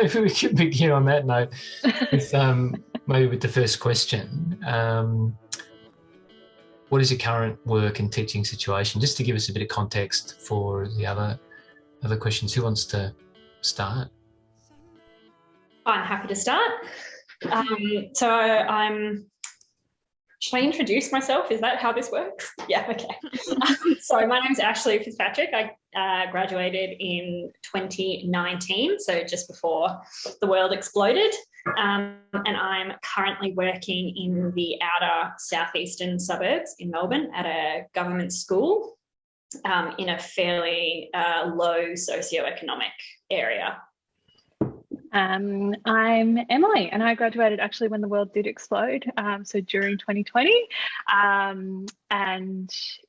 maybe we can begin on that note with maybe with the first question. What is your current work and teaching situation? Just to give us a bit of context for the other questions. Who wants to start? I'm happy to start. Should I introduce myself? Is that how this works? Yeah, okay. So my name's Ashley Fitzpatrick. I graduated in 2019, so just before the world exploded. And I'm currently working in the outer southeastern suburbs in Melbourne at a government school in a fairly low socioeconomic area. I'm Emily, and I graduated actually when the world did explode, so during 2020, and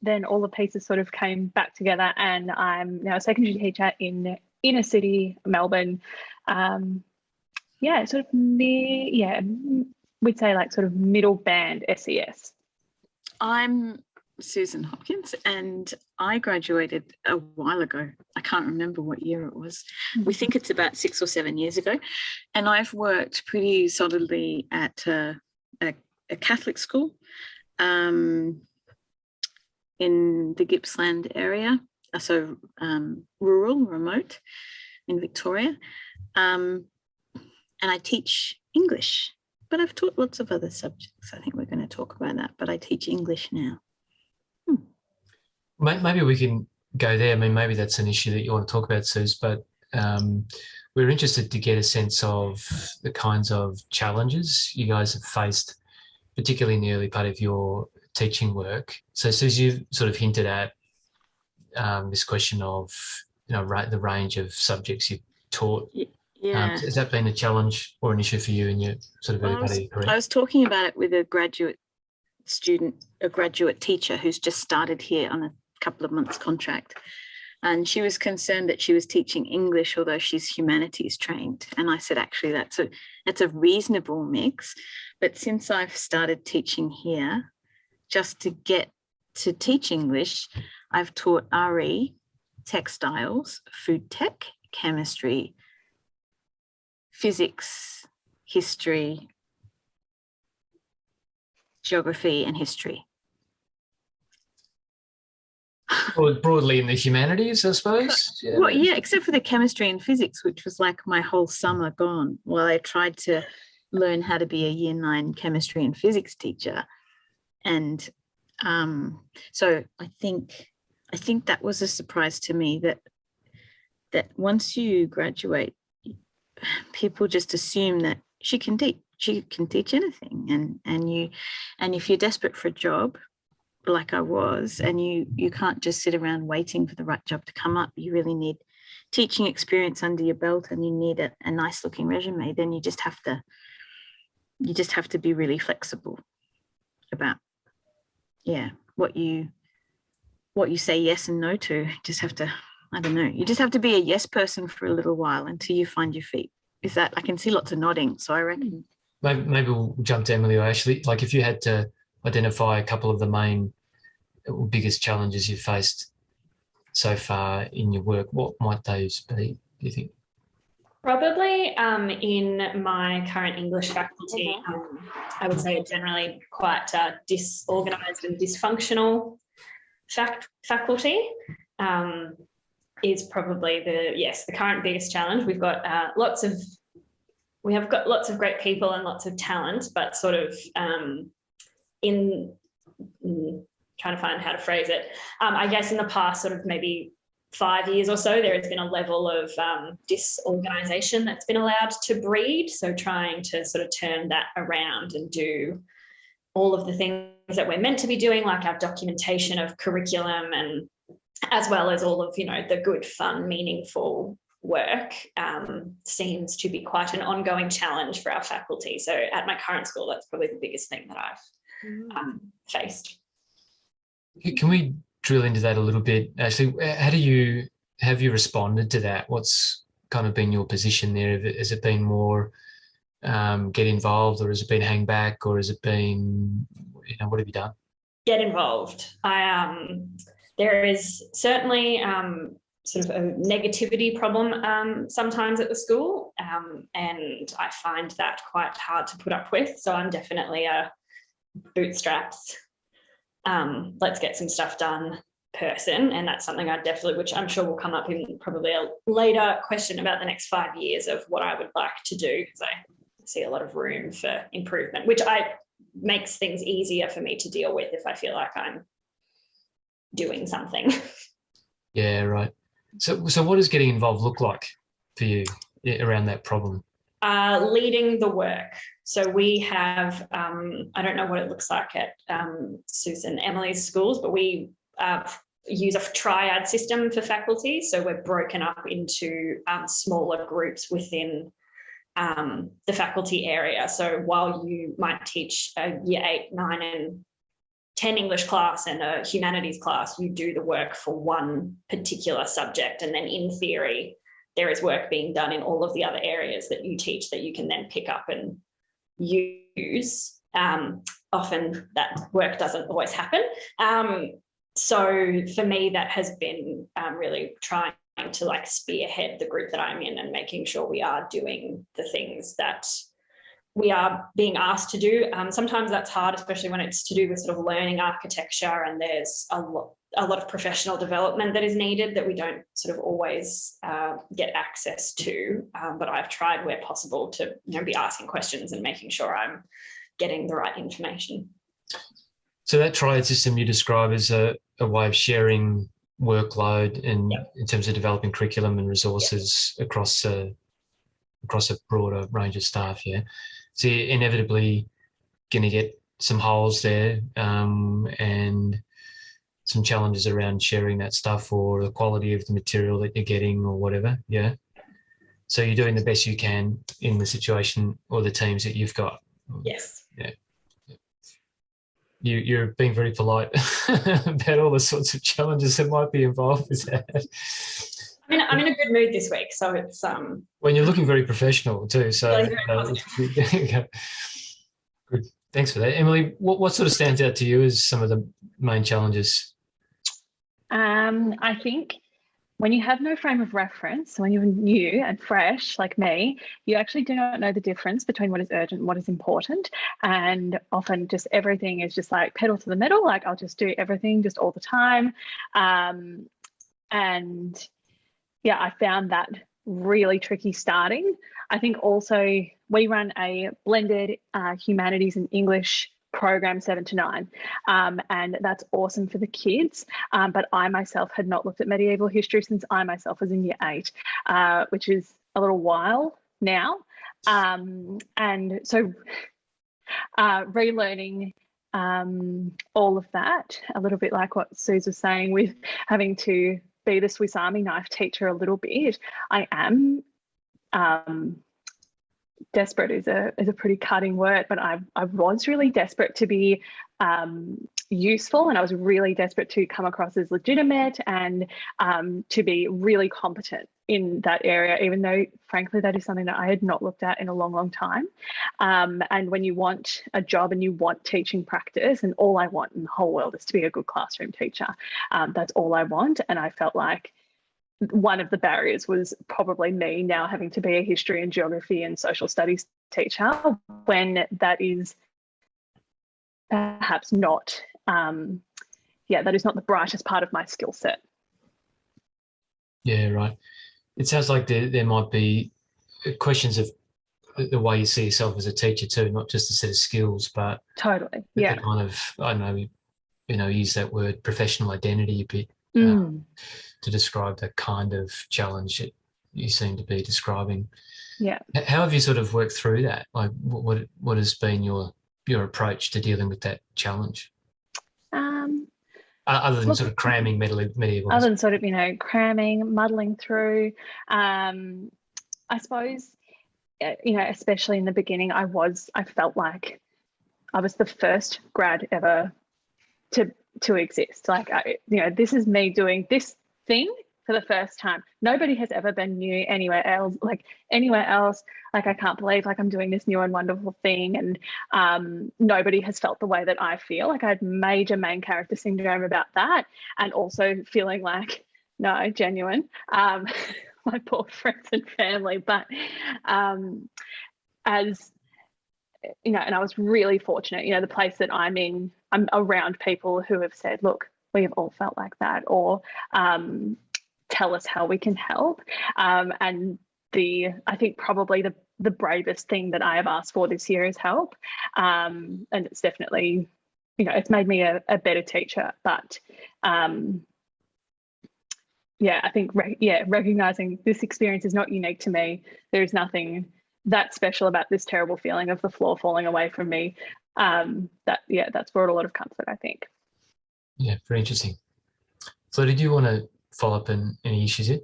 then all the pieces sort of came back together, and I'm now a secondary teacher in inner city Melbourne. Sort of we'd say like sort of middle band SES. I'm Susan Hopkins, and I graduated a while ago. I can't remember what year it was. We think it's about 6 or 7 years ago. And I've worked pretty solidly at a Catholic school in the Gippsland area, so rural, remote in Victoria. And I teach English, but I've taught lots of other subjects. I think we're going to talk about that, but I teach English now. Maybe we can go there. I mean, maybe that's an issue that you want to talk about, Suze, but we're interested to get a sense of the kinds of challenges you guys have faced, particularly in the early part of your teaching work. So, Suze, you've sort of hinted at this question of, the range of subjects you've taught. Yeah. Has that been a challenge or an issue for you in your sort of early part of your career? I was talking about it with a graduate teacher who's just started here on a couple of months contract, and she was concerned that she was teaching English although she's humanities trained, and I said actually that's a reasonable mix, but since I've started teaching here, just to get to teach English, I've taught RE, textiles, food tech, chemistry, physics, history, geography and history. Broadly in the humanities, I suppose. Yeah. Well, yeah, except for the chemistry and physics, which was like my whole summer gone while I tried to learn how to be a year 9 chemistry and physics teacher. And so I think that was a surprise to me that once you graduate, people just assume that she can teach anything, and if you're desperate for a job like I was, and you can't just sit around waiting for the right job to come up, you really need teaching experience under your belt, and you need a nice looking resume, then you just have to be really flexible about what you say yes and no to. Just have to, I don't know, you just have to be a yes person for a little while until you find your feet. Is that, I can see lots of nodding, so I reckon. Maybe we'll jump to Emily or Ashley. Like, if you had to identify a couple of the main or biggest challenges you've faced so far in your work, what might those be, do you think? Probably in my current English faculty, I would say generally quite disorganised and dysfunctional faculty is probably the current biggest challenge. We've got lots of great people and lots of talent, but sort of trying to find how to phrase it. I guess in the past sort of maybe 5 years or so, there has been a level of disorganisation that's been allowed to breed. So trying to sort of turn that around and do all of the things that we're meant to be doing, like our documentation of curriculum, and as well as all of, the good, fun, meaningful work, seems to be quite an ongoing challenge for our faculty. So at my current school, that's probably the biggest thing that I've faced. Can we drill into that a little bit? Actually, have you responded to that? What's kind of been your position there? Has it been more get involved, or has it been hang back, or has it been, what have you done? Get involved. There is certainly sort of a negativity problem sometimes at the school, and I find that quite hard to put up with. So I'm definitely a bootstraps, let's get some stuff done person, and that's something I definitely, which I'm sure will come up in probably a later question about the next 5 years of what I would like to do, because I see a lot of room for improvement, which makes things easier for me to deal with if I feel like I'm doing something. Yeah, right. So what does getting involved look like for you around that problem? Leading the work. So we have, I don't know what it looks like at Susan Emily's schools, but we use a triad system for faculty. So we're broken up into smaller groups within the faculty area. So while you might teach a year 8, 9 and 10 English class and a humanities class, you do the work for one particular subject. And then in theory, there is work being done in all of the other areas that you teach that you can then pick up and use. Often that work doesn't always happen. So for me, that has been really trying to like spearhead the group that I'm in and making sure we are doing the things that we are being asked to do. Sometimes that's hard, especially when it's to do with sort of learning architecture, and there's a lot of professional development that is needed that we don't sort of always get access to. But I've tried where possible to be asking questions and making sure I'm getting the right information. So that triad system you describe is a way of sharing workload and in terms of developing curriculum and resources across a broader range of staff, yeah? So you're inevitably going to get some holes there and some challenges around sharing that stuff or the quality of the material that you're getting or whatever, yeah? So you're doing the best you can in the situation or the teams that you've got. Yes. Yeah. You're being very polite about all the sorts of challenges that might be involved with that. I'm in a good mood this week, so it's Well, you're looking very professional too. So good. Thanks for that, Emily. What sort of stands out to you as some of the main challenges? I think when you have no frame of reference, when you're new and fresh like me, you actually do not know the difference between what is urgent and what is important. And often just everything is just like pedal to the metal, like I'll just do everything just all the time. And yeah, I found that really tricky starting. I think also we run a blended humanities and English program 7 to 9, and that's awesome for the kids, but I myself had not looked at medieval history since I myself was in year 8, which is a little while now, and so relearning all of that, a little bit like what Suze was saying with having to be the Swiss Army knife teacher a little bit. I am desperate is a pretty cutting word, but I was really desperate to be useful, and I was really desperate to come across as legitimate and to be really competent in that area, even though frankly that is something that I had not looked at in a long time. And when you want a job and you want teaching practice, and all I want in the whole world is to be a good classroom teacher, that's all I want. And I felt like one of the barriers was probably me now having to be a history and geography and social studies teacher, when that is perhaps not, that is not the brightest part of my skill set. Yeah, right. It sounds like there might be questions of the way you see yourself as a teacher too, not just a set of skills, but totally, yeah, the kind of, I don't know, use that word professional identity a bit. To describe the kind of challenge that you seem to be describing. Yeah. How have you sort of worked through that? Like, what has been your approach to dealing with that challenge? Other than sort of cramming medieval. Other than sort of, cramming, muddling through. I suppose, especially in the beginning, I felt like I was the first grad ever to exist. Like, this is me doing this thing for the first time. Nobody has ever been new anywhere else. Like, I can't believe like I'm doing this new and wonderful thing. And nobody has felt the way that I feel. Like, I had major main character syndrome about that, and also feeling like No, genuine. My poor friends and family, but as you know, and I was really fortunate, you know, the place that I'm in, I'm around people who have said, look, we have all felt like that, or tell us how we can help. And I think probably the bravest thing that I have asked for this year is help. And it's definitely, you know, it's made me a better teacher, but yeah, I think, recognizing this experience is not unique to me. There is nothing that special about this terrible feeling of the floor falling away from me. That's brought a lot of comfort, I think. Yeah, very interesting. Flo, did you want to follow up on any issues here?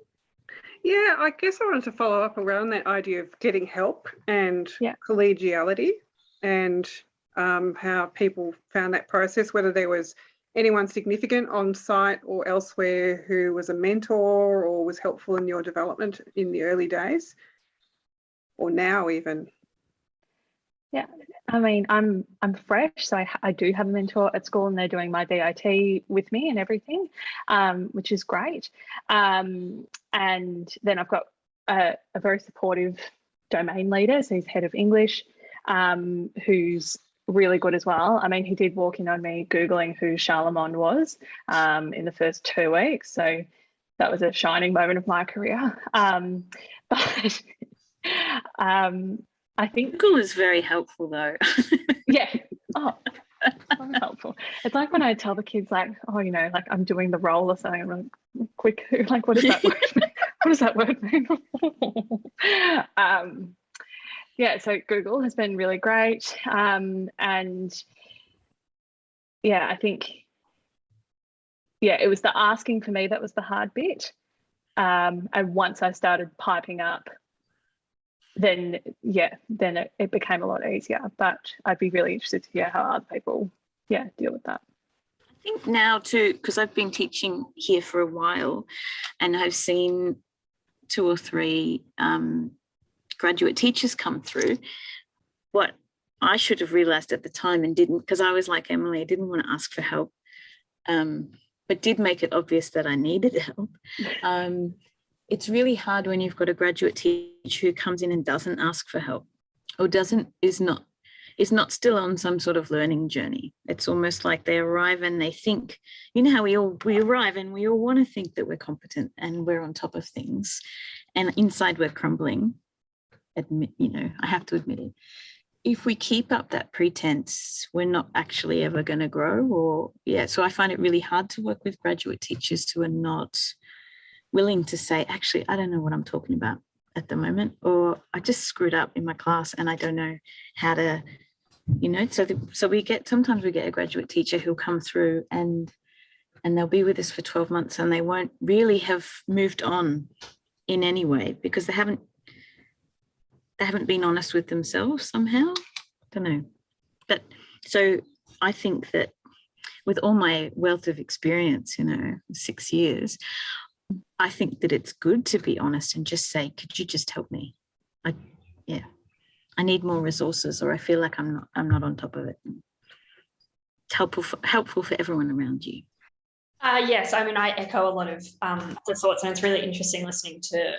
Yeah, I guess I wanted to follow up around that idea of getting help and collegiality, and how people found that process, whether there was anyone significant on site or elsewhere who was a mentor or was helpful in your development in the early days, or now even. Yeah, I mean, I'm fresh, so I do have a mentor at school, and they're doing my VIT with me and everything, which is great. And then I've got a very supportive domain leader, so he's head of English, who's really good as well. I mean, he did walk in on me Googling who Charlemagne was in the first 2 weeks, so that was a shining moment of my career. But I think Google is very helpful though. Yeah. Oh, so helpful. It's like when I tell the kids, like, oh, you know, like I'm doing the role or something. I'm like, quick, like, what does that word mean? What does that word mean? So Google has been really great. And yeah, I think, it was the asking for me that was the hard bit. And once I started piping up, then it became a lot easier. But I'd be really interested to hear how other people deal with that. I think now too, because I've been teaching here for a while, and I've seen 2 or 3 graduate teachers come through. What I should have realized at the time and didn't, because I was like Emily, I didn't want to ask for help, but did make it obvious that I needed help. It's really hard when you've got a graduate teacher who comes in and doesn't ask for help, or is not still on some sort of learning journey. It's almost like they arrive and they think, you know how we arrive and we all want to think that we're competent and we're on top of things, and inside we're crumbling. I have to admit it. If we keep up that pretense, we're not actually ever going to grow. So I find it really hard to work with graduate teachers who are not willing to say, actually, I don't know what I'm talking about at the moment, or I just screwed up in my class and I don't know how to, sometimes we get a graduate teacher who'll come through and they'll be with us for 12 months and they won't really have moved on in any way because they haven't been honest with themselves somehow. Don't know. But so I think that with all my wealth of experience, 6 years, I think that it's good to be honest and just say, could you just help me? I need more resources, or I feel like I'm not on top of it. It's helpful for everyone around you. Yes, I mean, I echo a lot of the thoughts, and it's really interesting listening to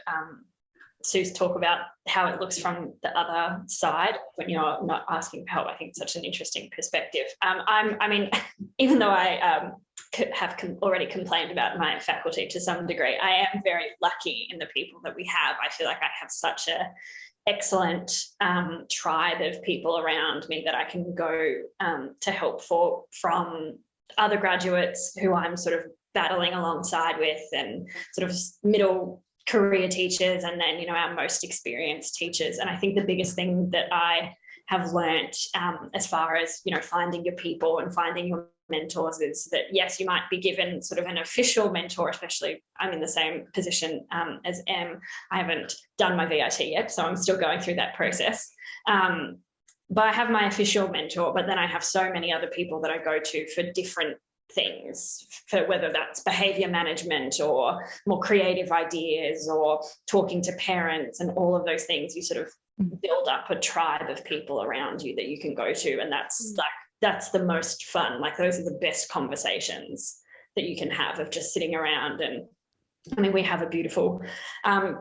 Suze talk about how it looks from the other side when you're not asking for help. I think it's such an interesting perspective. I mean, even though I have already complained about my faculty to some degree, I am very lucky in the people that we have. I feel like I have such a excellent tribe of people around me that I can go to help from other graduates who I'm sort of battling alongside with, and sort of middle career teachers, and then our most experienced teachers. And I think the biggest thing that I have learnt as far as finding your people and finding your mentors is that, yes, you might be given sort of an official mentor, especially I'm in the same position as Em. I haven't done my VIT yet, so I'm still going through that process. But I have my official mentor, but then I have so many other people that I go to for different things, for whether that's behavior management or more creative ideas or talking to parents and all of those things. You sort of build up a tribe of people around you that you can go to, and that's the most fun. Like, those are the best conversations that you can have, of just sitting around and I mean, we have a beautiful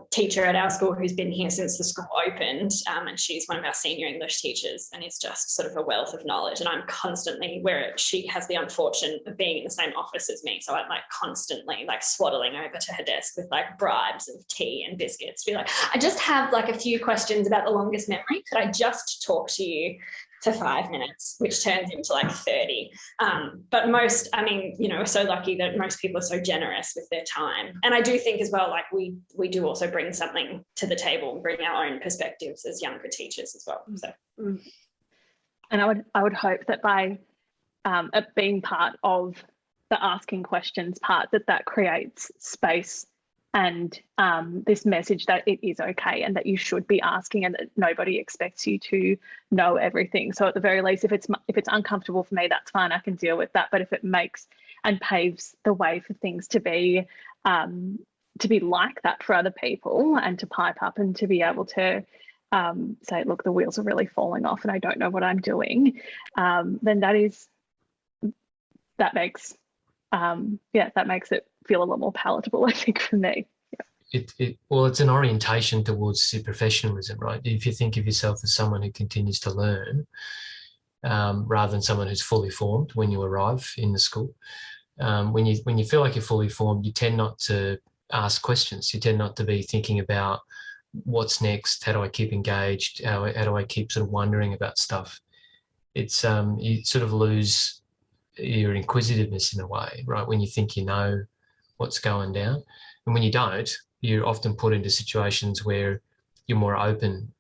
teacher at our school who's been here since the school opened, and she's one of our senior English teachers, and it's just sort of a wealth of knowledge. And I'm constantly, where she has the unfortunate of being in the same office as me, so I'm like constantly like swaddling over to her desk with like bribes of tea and biscuits to be like, I just have like a few questions about the longest memory. Could I just talk to you for 5 minutes, which turns into like 30. But most, I mean, you know, we're so lucky that most people are so generous with their time. And I do think as well, like we do also bring something to the table and bring our own perspectives as younger teachers as well. So. And I would hope that by being part of the asking questions part, that creates space and this message that it is okay and that you should be asking and that nobody expects you to know everything. So at the very least, if it's uncomfortable for me, that's fine, I can deal with that. But if it makes and paves the way for things to be like that for other people and to pipe up and to be able to say, look, the wheels are really falling off and I don't know what I'm doing, then that makes it feel a lot more palatable, I think, for me. Well, it's an orientation towards professionalism, right? If you think of yourself as someone who continues to learn, rather than someone who's fully formed when you arrive in the school, when you feel like you're fully formed, you tend not to ask questions. You tend not to be thinking about what's next, how do I keep engaged, how do I keep sort of wondering about stuff. It's you sort of lose your inquisitiveness in a way, right? When you think you know what's going down, and when you don't, you're often put into situations where you're more open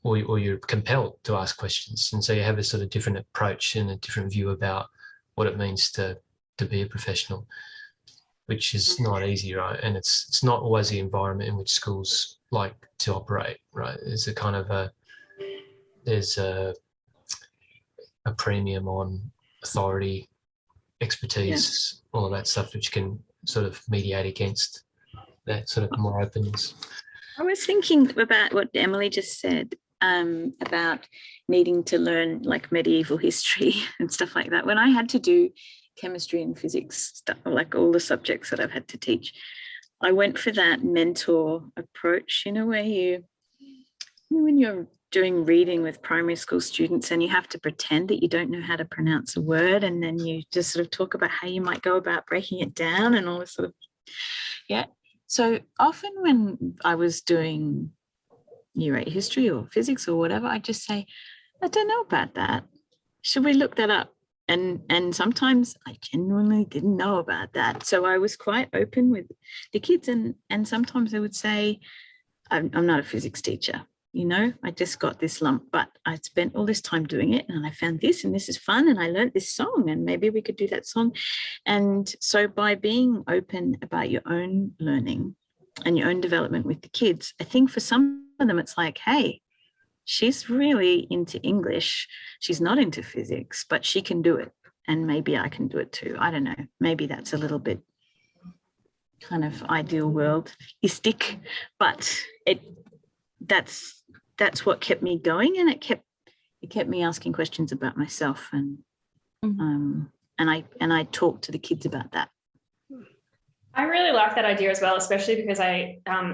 or you're compelled to ask questions, and so you have a sort of different approach and a different view about what it means to be a professional, which is not easy, right? And it's not always the environment in which schools like to operate, right? There's a kind of there's a premium on authority, expertise, all of that stuff, which can sort of mediate against that sort of more openness. I was thinking about what Emily just said about needing to learn like medieval history and stuff like that. When I had to do chemistry and physics stuff, like all the subjects that I've had to teach, I went for that mentor approach, you know, where when you're doing reading with primary school students and you have to pretend that you don't know how to pronounce a word, and then you just sort of talk about how you might go about breaking it down and all this sort of, So often when I was doing Year 8 history or physics or whatever, I just say, I don't know about that. Should we look that up? And sometimes I genuinely didn't know about that. So I was quite open with the kids, and sometimes they would say, I'm not a physics teacher. You know, I just got this lump, but I spent all this time doing it and I found this and this is fun and I learned this song and maybe we could do that song. And so by being open about your own learning and your own development with the kids, I think for some of them it's like, hey, she's really into English. She's not into physics, but she can do it. And maybe I can do it too. I don't know. Maybe that's a little bit kind of ideal world-istic, but that's what kept me going, and it kept me asking questions about myself, and I talked to the kids about that. I really like that idea as well, especially because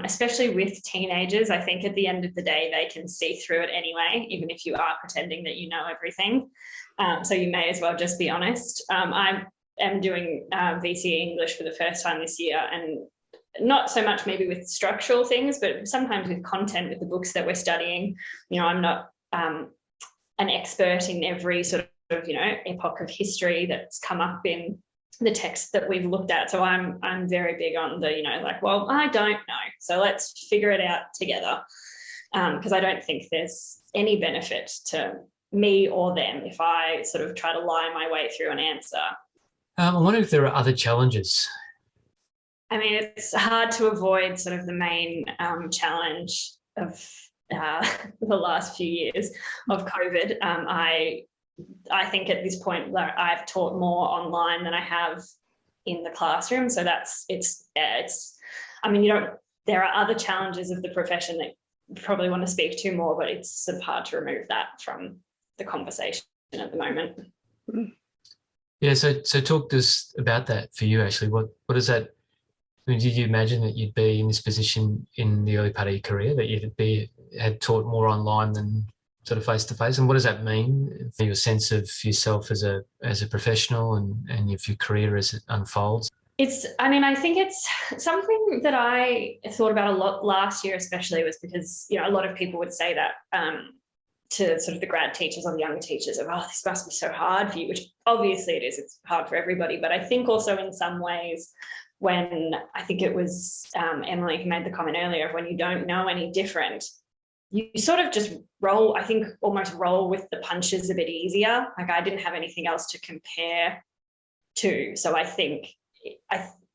especially with teenagers, I think at the end of the day they can see through it anyway, even if you are pretending that you know everything. So you may as well just be honest. I am doing VCE English for the first time this year, and not so much maybe with structural things, but sometimes with content, with the books that we're studying. You know, I'm not an expert in every sort of, you know, epoch of history that's come up in the text that we've looked at. So I'm very big on the, you know, like, well, I don't know, so let's figure it out together. Because I don't think there's any benefit to me or them if I sort of try to lie my way through an answer. I wonder if there are other challenges. I mean, it's hard to avoid sort of the main challenge of the last few years of COVID. I think at this point I've taught more online than I have in the classroom. So I mean, there are other challenges of the profession that you probably want to speak to more, but it's sort of hard to remove that from the conversation at the moment. Yeah, so talk to us about that for you, Ashley. What does that I mean, did you imagine that you'd be in this position in the early part of your career, that had taught more online than sort of face-to-face? And what does that mean for your sense of yourself as a professional and of your career as it unfolds? I think it's something that I thought about a lot last year, especially, was because, a lot of people would say that to sort of the grad teachers or the younger teachers of, oh, this must be so hard for you, which obviously it is. It's hard for everybody. But I think also in some ways, when I think it was Emily who made the comment earlier of when you don't know any different, you sort of just almost roll with the punches a bit easier. Like, I didn't have anything else to compare to. So I think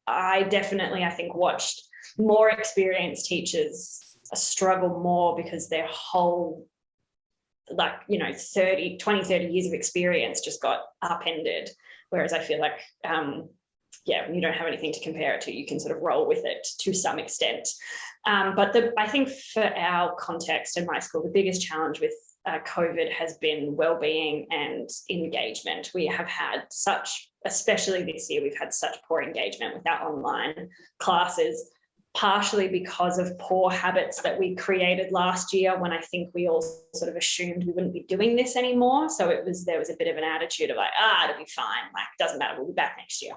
I definitely watched more experienced teachers struggle more because their whole 30 years of experience just got upended. Whereas I feel like, when you don't have anything to compare it to, you can sort of roll with it to some extent. But I think for our context in my school, the biggest challenge with COVID has been wellbeing and engagement. We have had especially this year, we've had such poor engagement with our online classes, partially because of poor habits that we created last year, when I think we all sort of assumed we wouldn't be doing this anymore. So there was a bit of an attitude of like, it'll be fine. Like, it doesn't matter. We'll be back next year.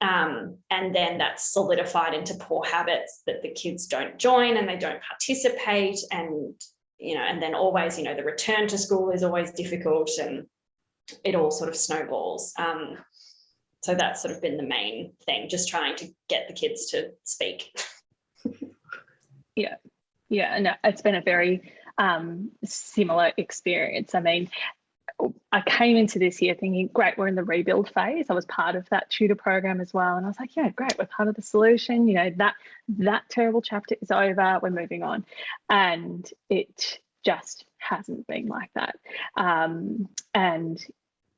And then that's solidified into poor habits that the kids don't join and they don't participate. And then always, the return to school is always difficult, and it all sort of snowballs. So that's sort of been the main thing, just trying to get the kids to speak. Yeah, no, it's been a very similar experience. I mean, I came into this year thinking, great, we're in the rebuild phase. I was part of that tutor program as well. And I was like, yeah, great, we're part of the solution. That terrible chapter is over, we're moving on. And it just hasn't been like that. And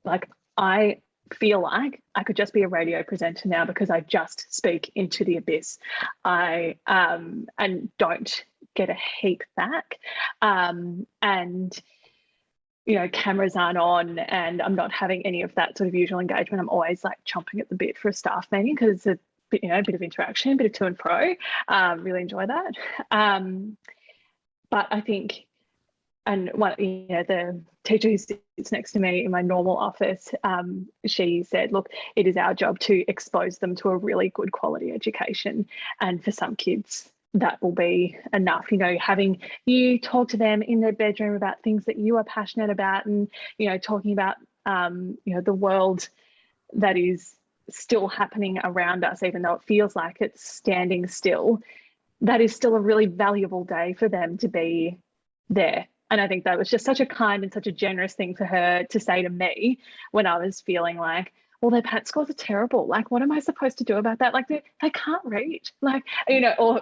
like, I feel like I could just be a radio presenter now because I just speak into the abyss. I and don't get a heap back. And cameras aren't on and I'm not having any of that sort of usual engagement. I'm always like chomping at the bit for a staff meeting because it's a bit, a bit of interaction, a bit of to and fro. Really enjoy that. But I think, and the teacher who sits next to me in my normal office, she said, look, it is our job to expose them to a really good quality education. And for some kids, that will be enough. Having you talk to them in their bedroom about things that you are passionate about, and talking about the world that is still happening around us, even though it feels like it's standing still, that is still a really valuable day for them to be there. And I think that was just such a kind and such a generous thing for her to say to me when I was feeling like, well, their PAT scores are terrible. Like, what am I supposed to do about that? Like, they can't read. Like, or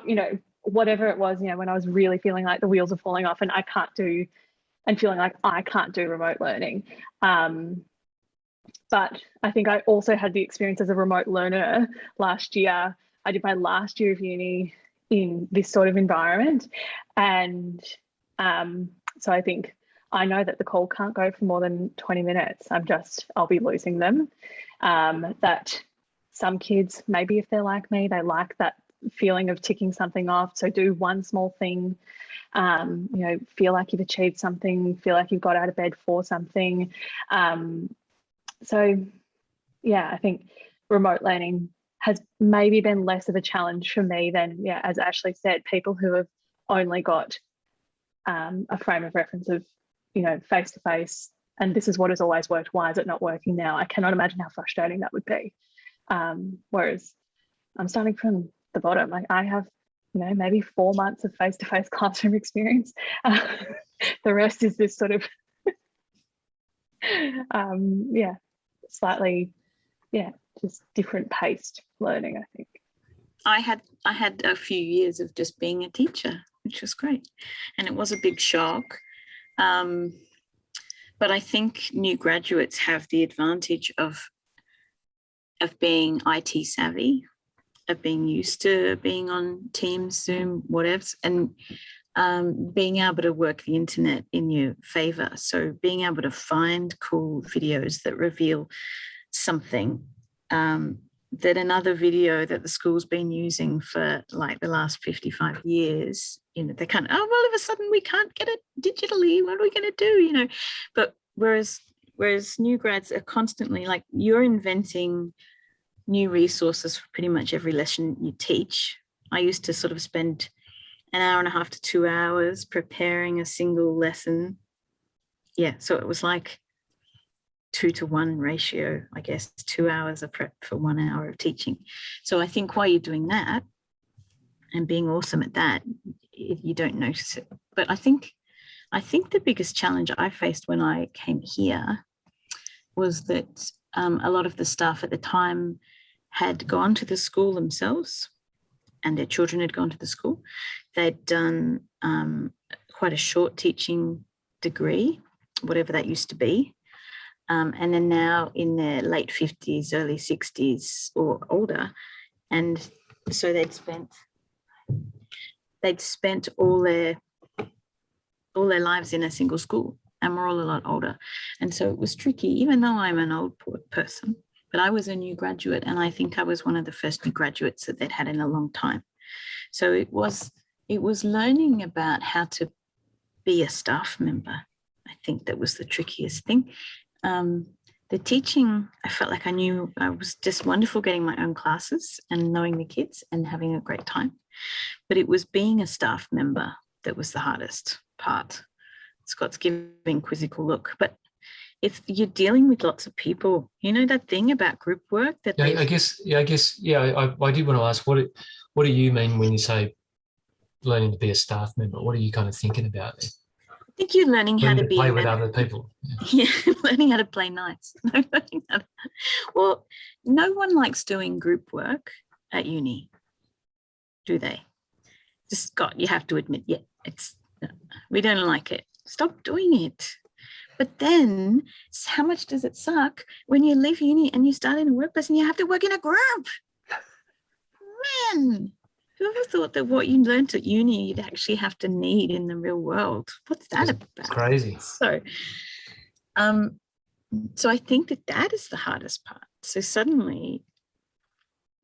whatever it was, when I was really feeling like the wheels are falling off and feeling like I can't do remote learning. But I think I also had the experience as a remote learner last year. I did my last year of uni in this sort of environment. And so I think I know that the call can't go for more than 20 minutes. I'll be losing them. That some kids, maybe if they're like me, they like that feeling of ticking something off. So do one small thing, feel like you've achieved something, feel like you've got out of bed for something. So yeah, I think remote learning has maybe been less of a challenge for me than, as Ashley said, people who have only got a frame of reference of, face-to-face, and this is what has always worked. Why is it not working now? I cannot imagine how frustrating that would be. Whereas I'm starting from the bottom. Like, I have, maybe 4 months of face-to-face classroom experience. The rest is this sort of, slightly, just different paced learning, I think. I had a few years of just being a teacher, which was great. And it was a big shock. But I think new graduates have the advantage of being IT savvy, of being used to being on Teams, Zoom, whatever, and being able to work the internet in your favor. So being able to find cool videos that reveal something that another video that the school's been using for like the last 55 years, they can't, oh, well, all of a sudden we can't get it digitally. What are we going to do, But whereas new grads are constantly like, you're inventing new resources for pretty much every lesson you teach. I used to sort of spend an hour and a half to 2 hours preparing a single lesson. Yeah, so it was like 2-to-1 ratio, I guess, 2 hours of prep for 1 hour of teaching. So I think while you're doing that and being awesome at that, you don't notice it. But I think the biggest challenge I faced when I came here was that a lot of the staff at the time had gone to the school themselves and their children had gone to the school. They'd done quite a short teaching degree, whatever that used to be. And then now in their late 50s, early 60s or older. And so they'd spent all their lives in a single school, and we're all a lot older. And so it was tricky, even though I'm an old person, but I was a new graduate, and I think I was one of the first new graduates that they'd had in a long time. So it was learning about how to be a staff member. I think that was the trickiest thing. The teaching, I felt like I knew I was just wonderful getting my own classes and knowing the kids and having a great time. But it was being a staff member that was the hardest part. Scott's giving quizzical look. But if you're dealing with lots of people, that thing about group work that I guess I did want to ask, what do you mean when you say learning to be a staff member? What are you kind of thinking about there? I think you're learning how to be play with other people. Yeah, learning how to play nice. Well, no one likes doing group work at uni, do they? Just Scott, you have to admit, we don't like it. Stop doing it. But then, how much does it suck when you leave uni and you start in a workplace and you have to work in a group? Man, whoever thought that what you learned at uni you'd actually have to need in the real world? What's that about? It's crazy. So I think that is the hardest part. So suddenly,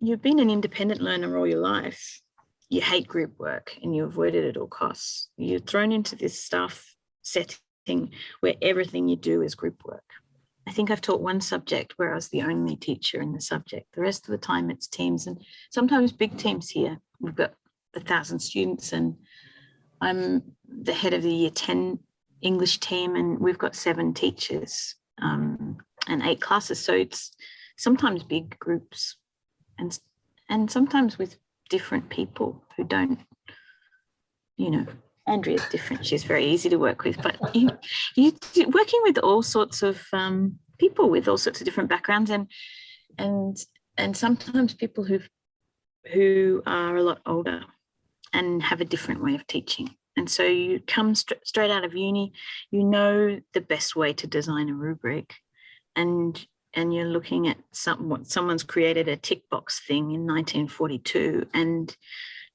you've been an independent learner all your life. You hate group work and you avoid it at all costs. You're thrown into this staff setting where everything you do is group work. I think I've taught one subject where I was the only teacher in the subject. The rest of the time it's teams, and sometimes big teams here. We've got 1,000 students and I'm the head of the year 10 English team, and we've got 7 teachers and 8 classes. So it's sometimes big groups and sometimes with different people who don't, Andrea's different. She's very easy to work with, but you working with all sorts of people with all sorts of different backgrounds and sometimes people who are a lot older and have a different way of teaching. And so you come straight out of uni, the best way to design a rubric, and you're looking at someone's created a tick box thing in 1942, and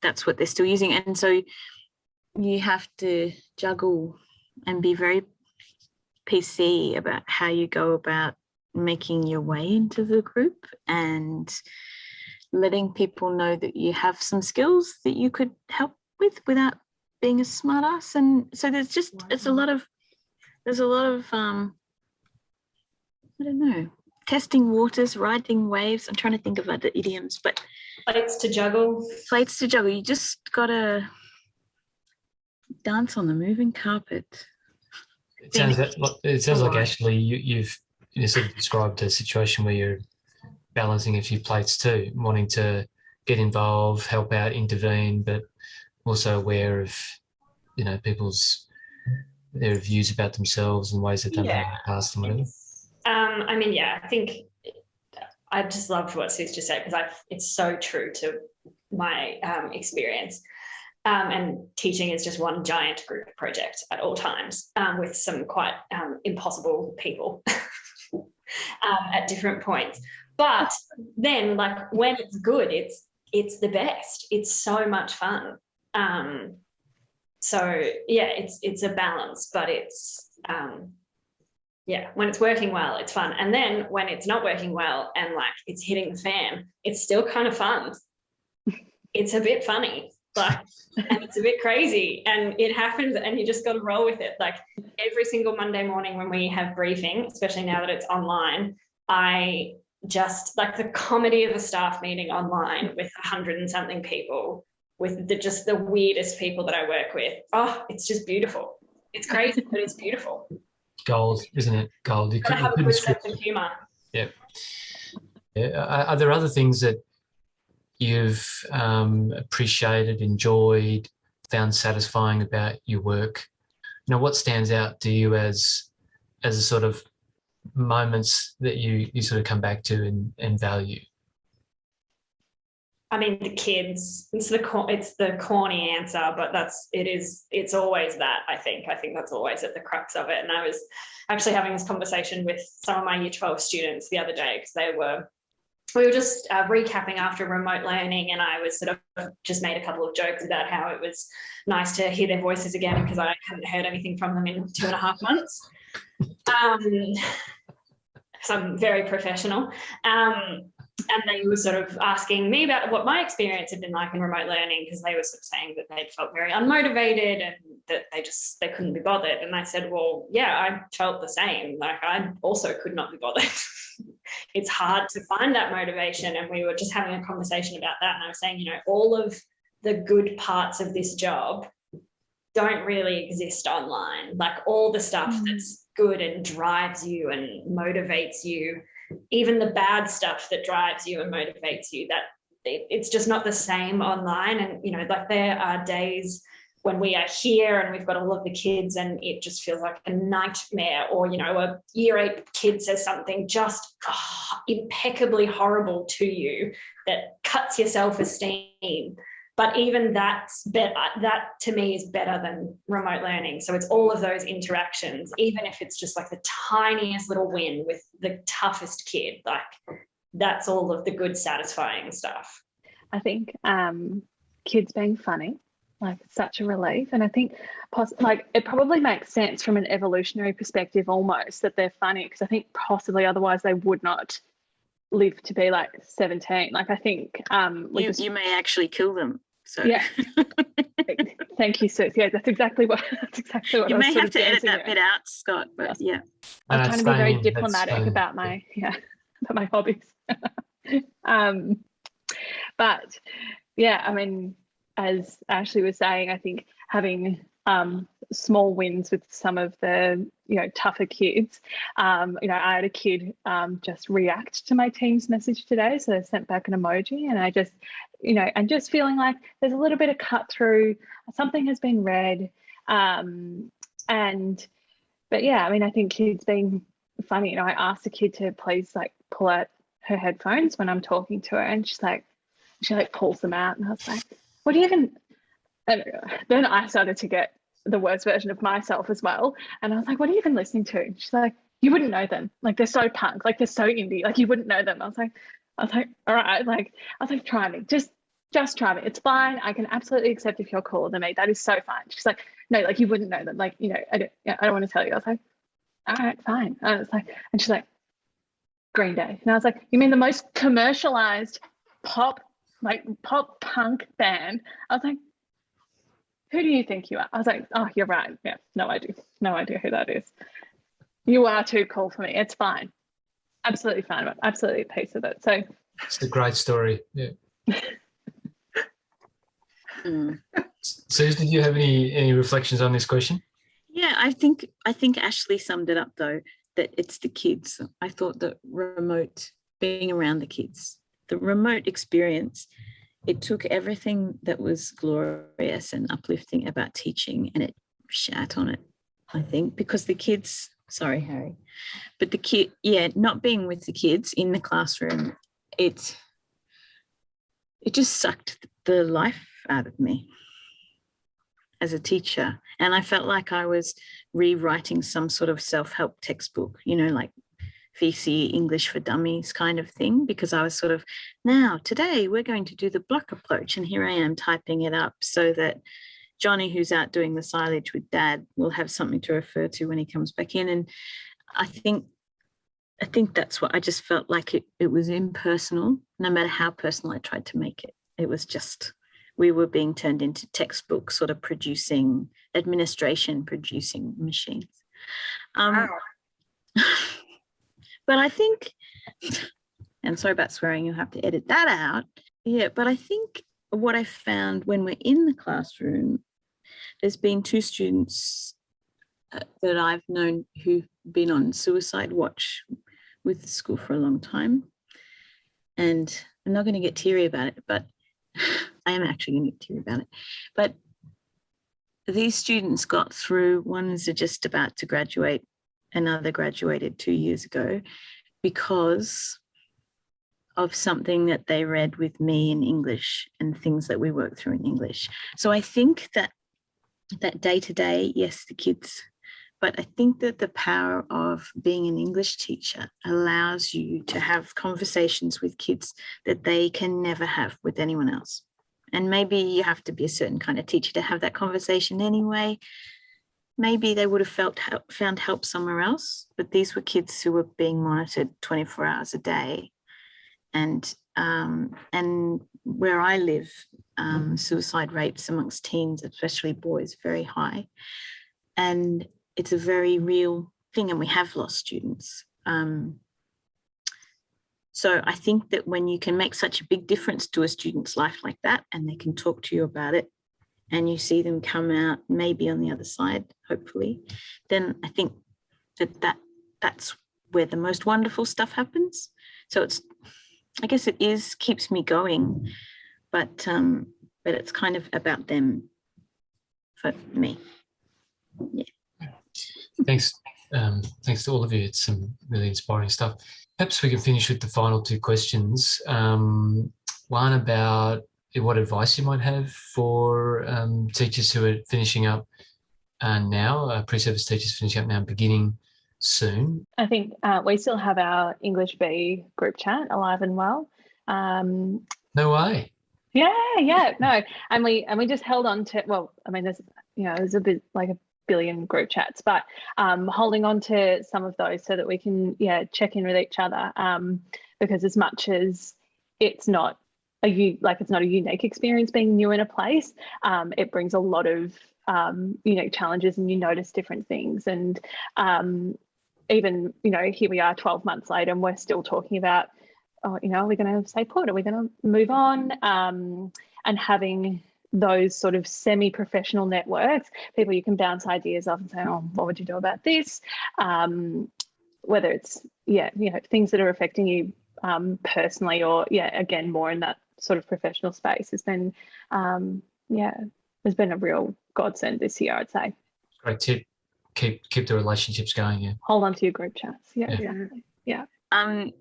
that's what they're still using. And so you have to juggle and be very PC about how you go about making your way into the group and letting people know that you have some skills that you could help with without being a smart ass. And so there's a lot of I don't know, testing waters, riding waves. I'm trying to think of other idioms, but plates to juggle. You just gotta dance on the moving carpet. It sounds like actually you've sort of described a situation where you're balancing a few plates too, wanting to get involved, help out, intervene, but also aware of their views about themselves and ways that they've done in the past and whatever. I think I just loved what Sue's just said, because it's so true to my experience. And teaching is just one giant group project at all times, with some quite impossible people at different points. But then, like, when it's good, it's the best. It's so much fun. So yeah, it's a balance, but it's Yeah, when it's working well, it's fun. And then when it's not working well and like it's hitting the fan, it's still kind of fun. It's a bit funny, like, and it's a bit crazy, and it happens, and you just got to roll with it. Like every single Monday morning when we have briefing, especially now that it's online, I just like the comedy of a staff meeting online with 100 and something people, with just the weirdest people that I work with. Oh, it's just beautiful. It's crazy, but it's beautiful. Gold, isn't it? Gold. You have a good sense of humour. Yeah. Are there other things that you've appreciated, enjoyed, found satisfying about your work? You know, what stands out to you as a sort of moments that you sort of come back to and value? I mean, the kids, it's the corny answer, but it's always that, I think that's always at the crux of it. And I was actually having this conversation with some of my year 12 students the other day, because we were just recapping after remote learning, and I was sort of just made a couple of jokes about how it was nice to hear their voices again, because I hadn't heard anything from them in 2.5 months. So I'm very professional. And they were sort of asking me about what my experience had been like in remote learning, because they were sort of saying that they'd felt very unmotivated and that they couldn't be bothered. And I said, well, yeah, I felt the same. Like I also could not be bothered. It's hard to find that motivation. And we were just having a conversation about that. And I was saying, you know, all of the good parts of this job don't really exist online. Like all the stuff that's good and drives you and motivates you, even the bad stuff that drives you and motivates you, that it's just not the same online. And, you know, like there are days when we are here and we've got all of the kids and it just feels like a nightmare, or, you know, a year 8 kid says something just impeccably horrible to you that cuts your self-esteem. But even that to me is better than remote learning. So it's all of those interactions, even if it's just like the tiniest little win with the toughest kid, like that's all of the good, satisfying stuff. I think kids being funny, like it's such a relief. And I think like it probably makes sense from an evolutionary perspective almost that they're funny, because I think possibly otherwise they would not live to be like 17. Like I think you may actually kill them. So yeah. Thank you, Sue. Yeah, that's exactly what you may have to edit that bit out, Scott, but yeah. I'm trying to be very diplomatic about my hobbies. But yeah, I mean, as Ashley was saying, I think having small wins with some of the, you know, tougher kids. You know, I had a kid just react to my Teams message today, so I sent back an emoji, and I just, you know, and just feeling like there's a little bit of cut through, something has been read, but yeah, I mean, I think kids being funny. You know, I asked the kid to please like pull out her headphones when I'm talking to her, and she pulls them out, and I was like, what do you even? And then I started to get the worst version of myself as well. And I was like, what are you even listening to? And she's like, you wouldn't know them. Like, they're so punk. Like, they're so indie. Like, you wouldn't know them. I was like, all right. Like, I was like, try me. Just try me. It's fine. I can absolutely accept if you're cooler than me. That is so fine. She's like, no, like, you wouldn't know them. Like, you know, I don't want to tell you. I was like, all right, fine. And I was like, and she's like, Green Day. And I was like, you mean the most commercialized pop punk band? I was like, who do you think you are? I was like, oh, you're right. Yeah, no idea who that is. You are too cool for me. It's fine. Absolutely fine. I'm absolutely at peace with it. So it's a great story. Yeah. Suze, did you have any reflections on this question? Yeah, I think Ashley summed it up though, that it's the kids. I thought that being around the kids, the remote experience, it took everything that was glorious and uplifting about teaching and it shat on it, I think, because the kids, sorry, Harry, but not being with the kids in the classroom, it just sucked the life out of me as a teacher. And I felt like I was rewriting some sort of self-help textbook, you know, like VC English for Dummies kind of thing, because I was sort of, now today we're going to do the block approach, and here I am typing it up so that Johnny, who's out doing the silage with Dad, will have something to refer to when he comes back in. And I think that's what I just felt like it was impersonal, no matter how personal I tried to make it. It was just, we were being turned into textbook sort of producing machines. Wow. But I think, and sorry about swearing, you'll have to edit that out. Yeah, but I think what I found when we're in the classroom, there's been 2 students that I've known who've been on suicide watch with the school for a long time. And I'm not going to get teary about it, but I am actually going to get teary about it. But these students got through, one's just about to graduate, another graduated 2 years ago, because of something that they read with me in English and things that we worked through in English. So I think that day to day, yes, the kids, but I think that the power of being an English teacher allows you to have conversations with kids that they can never have with anyone else. And maybe you have to be a certain kind of teacher to have that conversation anyway. Maybe they would have found help somewhere else, but these were kids who were being monitored 24 hours a day. And where I live, suicide rates amongst teens, especially boys, very high. And it's a very real thing, and we have lost students. So I think that when you can make such a big difference to a student's life like that, and they can talk to you about it, and you see them come out maybe on the other side, hopefully, then I think that's where the most wonderful stuff happens. So I guess it keeps me going, but it's kind of about them for me. Yeah. Thanks. Thanks to all of you. It's some really inspiring stuff. Perhaps we can finish with the final 2 questions. One about what advice you might have for teachers who are finishing up now, pre-service teachers finishing up now and beginning soon. I think we still have our English B group chat alive and well. No way. Yeah, no, and we just held on to. Well, I mean, there's a bit like a billion group chats, but holding on to some of those so that we can check in with each other, because as much as it's not a unique experience being new in a place, it brings a lot of unique challenges, and you notice different things. And even here we are 12 months later, and we're still talking about, are we going to stay put, are we going to move on, and having those sort of semi-professional networks, people you can bounce ideas off and say, oh, what would you do about this? Whether it's, things that are affecting you personally, or, again, more in that sort of professional space has been, has been a real godsend this year, I'd say. Great tip. Keep the relationships going, yeah. Hold on to your group chats. Yeah. I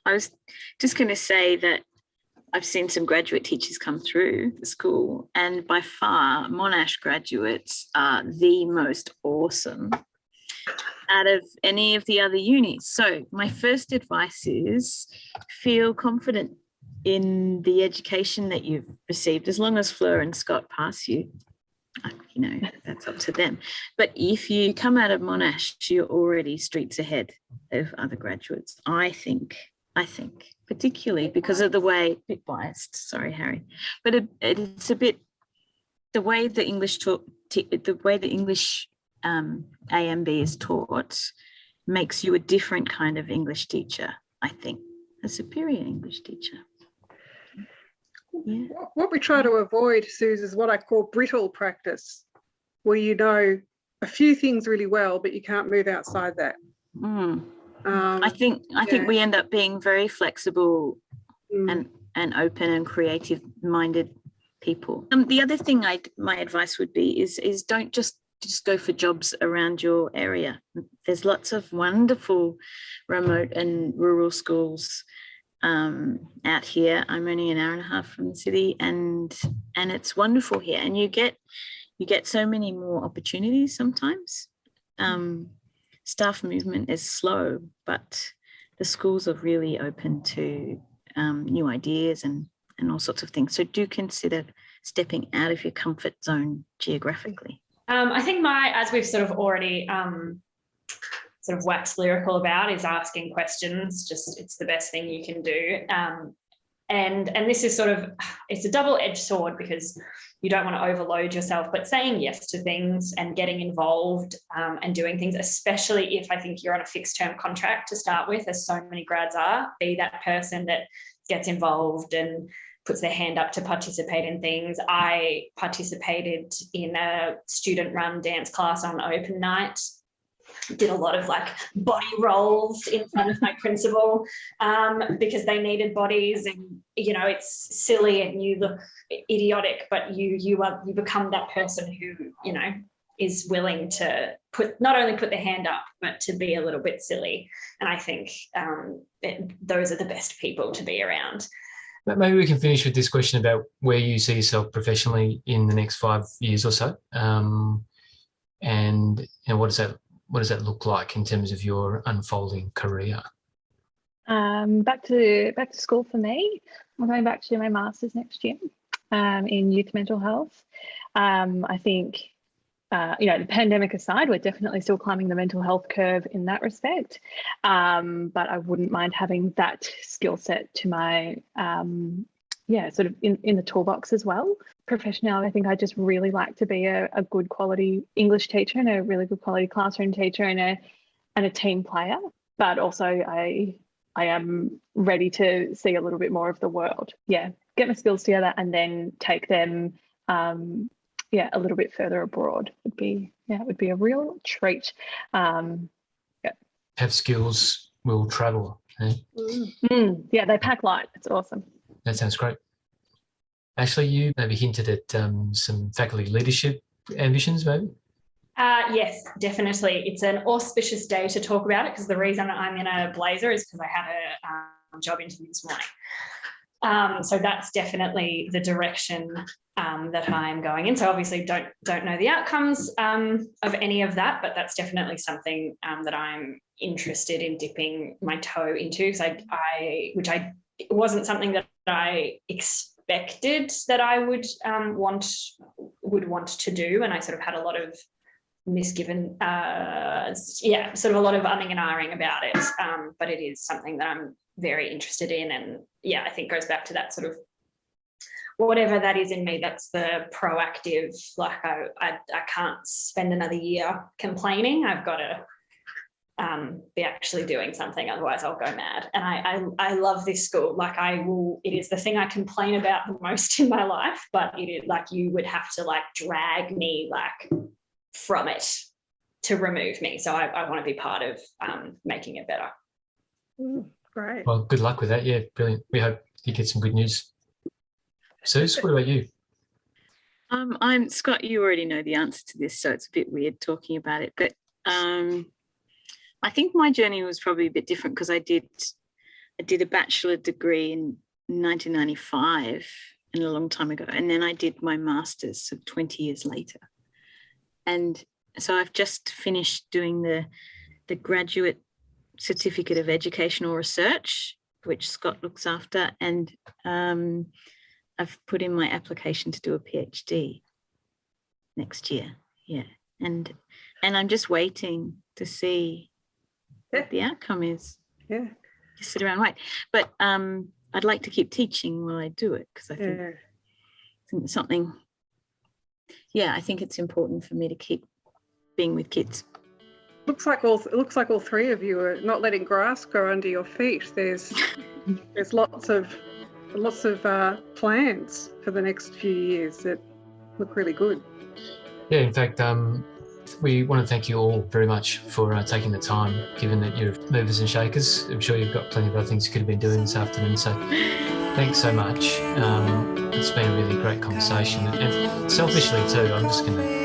was just going to say that I've seen some graduate teachers come through the school, and by far Monash graduates are the most awesome out of any of the other unis. So my first advice is feel confident in the education that you've received. As long as Fleur and Scott pass you, that's up to them. But if you come out of Monash, you're already streets ahead of other graduates, I think, particularly because of the way, a bit biased, sorry, Harry, but it's a bit, the way the English A and B is taught makes you a different kind of English teacher, I think, a superior English teacher. Yeah. What we try to avoid, Suze, is what I call brittle practice, where you know a few things really well, but you can't move outside that. I think we end up being very flexible and open and creative-minded people. The other thing my advice would be is don't just go for jobs around your area. There's lots of wonderful remote and rural schools out here. I'm only an hour and a half from the city, and it's wonderful here, and you get so many more opportunities sometimes. Staff movement is slow, but the schools are really open to new ideas and all sorts of things. So do consider stepping out of your comfort zone geographically. I think as we've sort of already sort of wax lyrical about is asking questions. Just, it's the best thing you can do. And this is sort of, it's a double-edged sword because you don't want to overload yourself, but saying yes to things and getting involved and doing things, especially if I think you're on a fixed term contract to start with, as so many grads are, be that person that gets involved and puts their hand up to participate in things. I participated in a student-run dance class on open night, did a lot of like body rolls in front of my principal because they needed bodies, and you know, it's silly and you look idiotic, but you become that person who, you know, is willing to not only put their hand up but to be a little bit silly. And I think those are the best people to be around. Maybe we can finish with this question about where you see yourself professionally in the next 5 years or so, and you know, what does that look like in terms of your unfolding career? Back to school for me. I'm going back to do my master's next year in youth mental health. I think, you know, the pandemic aside, we're definitely still climbing the mental health curve in that respect. But I wouldn't mind having that skill set to my, sort of in the toolbox as well. Professionally, I think I just really like to be a good quality English teacher and a really good quality classroom teacher and a team player. But also I am ready to see a little bit more of the world. Yeah, get my skills together and then take them a little bit further abroad would be a real treat. Have skills, will travel. Eh? Yeah, they pack light. It's awesome. That sounds great. Ashley, you maybe hinted at some faculty leadership ambitions, maybe? Yes, definitely. It's an auspicious day to talk about it because the reason I'm in a blazer is because I had a job interview this morning. So that's definitely the direction that I'm going in. So obviously don't know the outcomes of any of that, but that's definitely something that I'm interested in dipping my toe into, because it wasn't something that I expected that I would want to do, and I sort of had a lot of misgiven, sort of a lot of umming and ahhing about it, but it is something that I'm very interested in, and I think goes back to that sort of whatever that is in me, that's the proactive, like I can't spend another year complaining. I've got to be actually doing something, otherwise I'll go mad. And I love this school. Like it is the thing I complain about the most in my life, but it is like you would have to like drag me like from it to remove me. So I want to be part of making it better. Great. Well, good luck with that. Yeah, brilliant. We hope you get some good news. Suze, what about you? I'm Scott. You already know the answer to this, so it's a bit weird talking about it. But I think my journey was probably a bit different because I did a bachelor degree in 1995, and a long time ago, and then I did my master's so 20 years later. And so I've just finished doing the graduate certificate of educational research, which Scott looks after, and I've put in my application to do a PhD next year. Yeah, and I'm just waiting to see what the outcome is. Yeah, just sit around and wait. But I'd like to keep teaching while I do it because I think it's something. Yeah, I think it's important for me to keep being with kids. Looks like all three of you are not letting grass grow under your feet. There's lots of plans for the next few years that look really good. Yeah, in fact, we want to thank you all very much for taking the time, given that you're movers and shakers. I'm sure you've got plenty of other things you could have been doing this afternoon. So thanks so much. It's been a really great conversation. And selfishly too, I'm just going to